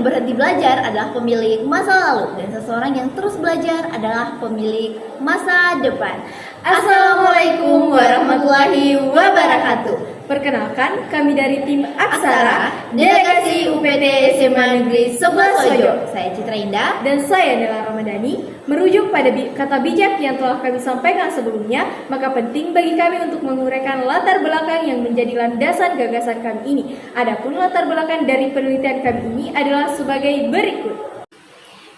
berhenti belajar adalah pemilik masa lalu, dan seseorang yang terus belajar adalah pemilik masa depan. Assalamualaikum warahmatullahi wabarakatuh. Perkenalkan, kami dari tim Aksara, Delegasi UPT SMA Negeri 11 Sojo. Saya Citra Indah. dan saya Nela Ramadhani. Merujuk pada kata bijak yang telah kami sampaikan sebelumnya, maka penting bagi kami untuk menguraikan latar belakang yang menjadi landasan gagasan kami ini. Adapun latar belakang dari penelitian kami ini adalah sebagai berikut.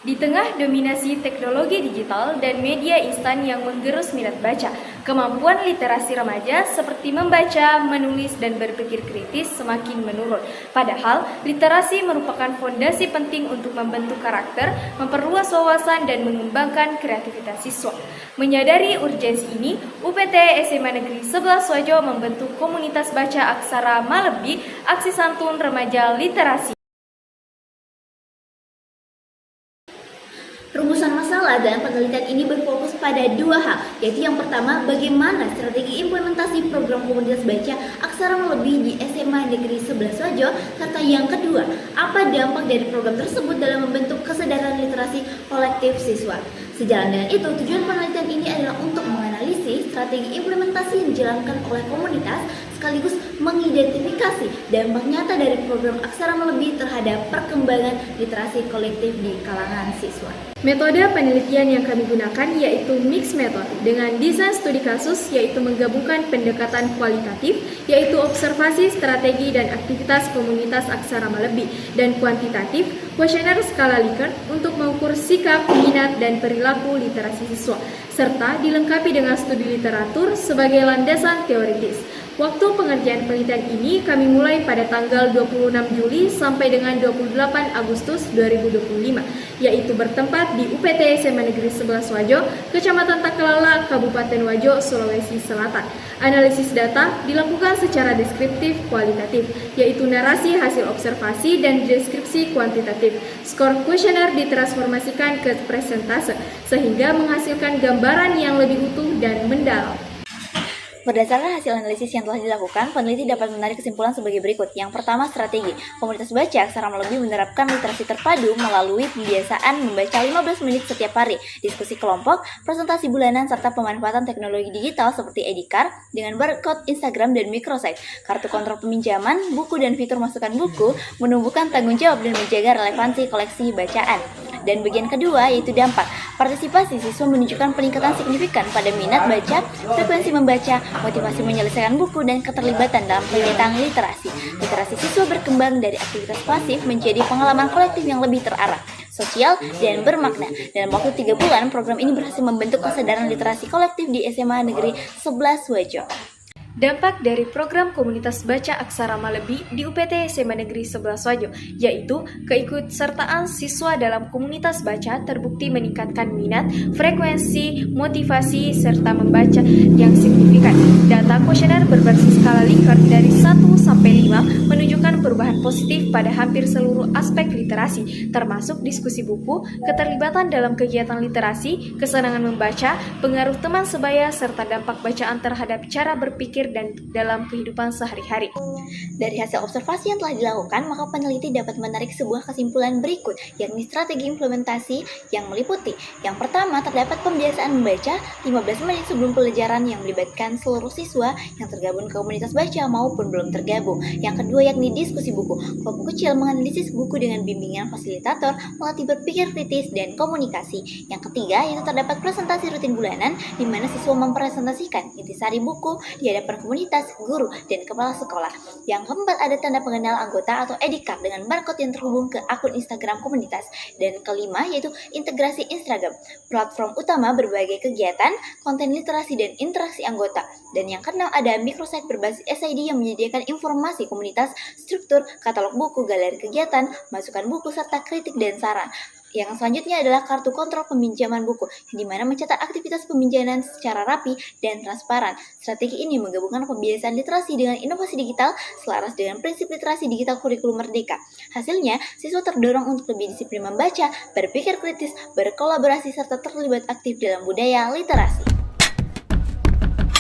Di tengah dominasi teknologi digital dan media instan yang menggerus minat baca, kemampuan literasi remaja seperti membaca, menulis, dan berpikir kritis semakin menurun. Padahal, literasi merupakan fondasi penting untuk membentuk karakter, memperluas wawasan, dan mengembangkan kreativitas siswa. Menyadari urgensi ini, UPT SMA Negeri 11 Sojo membentuk komunitas baca Aksara Malebi, Aksi Santun Remaja Literasi. Rumusan masalah dalam penelitian ini berfokus pada dua hal, yaitu yang pertama, bagaimana strategi implementasi program komunitas baca Aksara Malebi di SMA Negeri 11 Sojo, serta yang kedua, apa dampak dari program tersebut dalam membentuk kesadaran literasi kolektif siswa. Sejalan dengan itu, tujuan penelitian ini adalah untuk menganalisis strategi implementasi yang dijalankan oleh komunitas, sekaligus mengidentifikasi dampak nyata dari program Aksara Malebi terhadap perkembangan literasi kolektif di kalangan siswa. Metode penelitian yang kami gunakan yaitu mix method dengan desain studi kasus, yaitu menggabungkan pendekatan kualitatif, yaitu observasi, strategi, dan aktivitas komunitas Aksara Malebi, dan kuantitatif, kuesioner skala Likert untuk mengukur sikap, minat, dan perilaku literasi siswa, serta dilengkapi dengan studi literatur sebagai landasan teoritis. Waktu pengerjaan penelitian ini kami mulai pada tanggal 26 Juli sampai dengan 28 Agustus 2025, yaitu bertempat di UPT SMA Negeri 11 Wajo, Kecamatan Takalala, Kabupaten Wajo, Sulawesi Selatan. Analisis data dilakukan secara deskriptif kualitatif, yaitu narasi hasil observasi dan deskripsi kuantitatif. Skor kuesioner ditransformasikan ke presentase, sehingga menghasilkan gambaran yang lebih utuh dan mendalam. Berdasarkan hasil analisis yang telah dilakukan, peneliti dapat menarik kesimpulan sebagai berikut. Yang pertama, strategi. Komunitas baca Aksara Malebi menerapkan literasi terpadu melalui kebiasaan membaca 15 menit setiap hari, diskusi kelompok, presentasi bulanan, serta pemanfaatan teknologi digital seperti ID-card dengan barcode Instagram dan microsite, kartu kontrol peminjaman, buku dan fitur masukan buku, menumbuhkan tanggung jawab dan menjaga relevansi koleksi bacaan. Dan bagian kedua yaitu dampak. Partisipasi siswa menunjukkan peningkatan signifikan pada minat baca, frekuensi membaca, motivasi menyelesaikan buku, dan keterlibatan dalam kegiatan literasi. Literasi siswa berkembang dari aktivitas pasif menjadi pengalaman kolektif yang lebih terarah, sosial, dan bermakna. Dalam waktu 3 bulan, program ini berhasil membentuk kesadaran literasi kolektif di SMA Negeri 11 Wajo. Dampak dari program komunitas baca Aksara Malebi di UPT SMA Negeri 11 Wajo, yaitu keikutsertaan siswa dalam komunitas baca terbukti meningkatkan minat, frekuensi, motivasi, serta membaca yang signifikan. Data kuesioner berbasis skala Likert dari 1 sampai 5 menunjukkan perubahan positif pada hampir seluruh aspek literasi, termasuk diskusi buku, keterlibatan dalam kegiatan literasi, kesenangan membaca, pengaruh teman sebaya, serta dampak bacaan terhadap cara berpikir dan dalam kehidupan sehari-hari. Dari hasil observasi yang telah dilakukan, maka peneliti dapat menarik sebuah kesimpulan berikut, yakni strategi implementasi yang meliputi. Yang pertama, terdapat pembiasaan membaca 15 menit sebelum pelajaran yang melibatkan seluruh siswa yang tergabung ke komunitas baca maupun belum tergabung. Yang kedua, yakni diskusi buku. Kelompok kecil menganalisis buku dengan bimbingan fasilitator, melatih berpikir kritis dan komunikasi. Yang ketiga, yaitu terdapat presentasi rutin bulanan di mana siswa mempresentasikan intisari buku di hadapan komunitas, guru, dan kepala sekolah. Yang keempat, ada tanda pengenal anggota atau ID-card dengan barcode yang terhubung ke akun Instagram komunitas. Dan kelima, yaitu integrasi Instagram, platform utama berbagai kegiatan, konten literasi, dan interaksi anggota. Dan yang keenam, ada microsite berbasis SID yang menyediakan informasi komunitas, struktur, katalog buku, galeri kegiatan, masukan buku, serta kritik dan saran. Yang selanjutnya adalah kartu kontrol peminjaman buku, di mana mencatat aktivitas peminjaman secara rapi dan transparan. Strategi ini menggabungkan pembiasaan literasi dengan inovasi digital selaras dengan prinsip literasi digital kurikulum merdeka. Hasilnya, siswa terdorong untuk lebih disiplin membaca, berpikir kritis, berkolaborasi, serta terlibat aktif dalam budaya literasi.